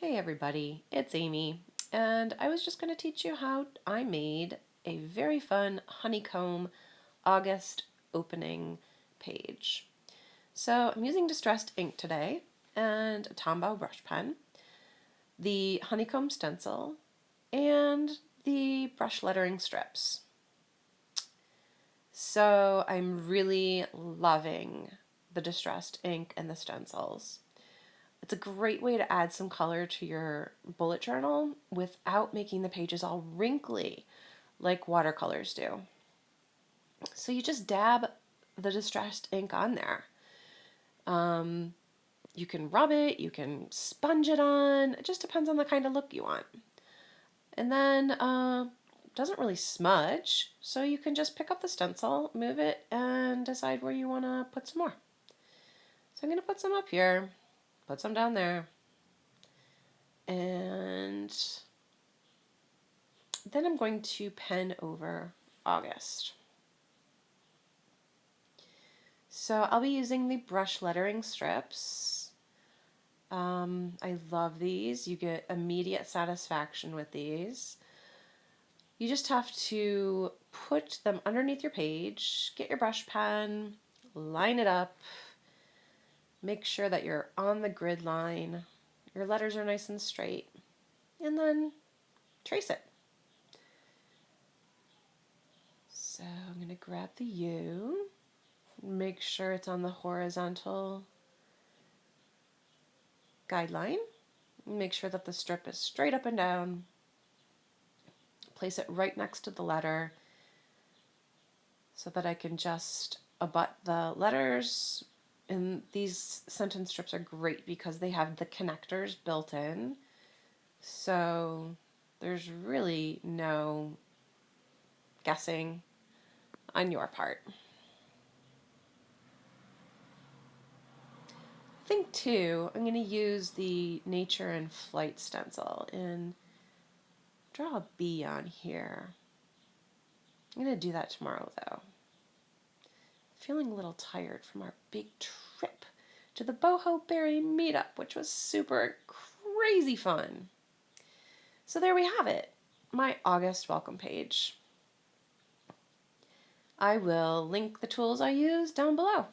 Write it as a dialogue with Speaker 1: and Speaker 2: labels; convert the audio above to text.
Speaker 1: Hey everybody, it's Amy, and I was just going to teach you how I made a very fun honeycomb August opening page. So I'm using distressed ink today and a Tombow brush pen, the honeycomb stencil, and the brush lettering strips. So I'm really loving the distressed ink and the stencils. It's a great way to add some color to your bullet journal without making the pages all wrinkly like watercolors do. So you just dab the distressed ink on there. You can rub it, you can sponge it on, it just depends on the kind of look you want. And then it doesn't really smudge, so you can just pick up the stencil, move it, and decide where you want to put some more. So I'm going to put some up here, put some down there, and then I'm going to pen over August. So I'll be using the brush lettering strips. I love these. You get immediate satisfaction with these. You just have to put them underneath your page, get your brush pen, line it up, make sure that you're on the grid line, your letters are nice and straight, and then trace it. So I'm going to grab the U, make sure it's on the horizontal guideline, make sure that the strip is straight up and down, place it right next to the letter so that I can just abut the letters. And these sentence strips are great because they have the connectors built in, so there's really no guessing on your part. I think too, I'm going to use the Nature and Flight stencil and draw a bee on here. I'm going to do that tomorrow though. Feeling a little tired from our big trip to the Boho Berry meetup, which was super crazy fun. So there we have it, my August welcome page. I will link the tools I use down below.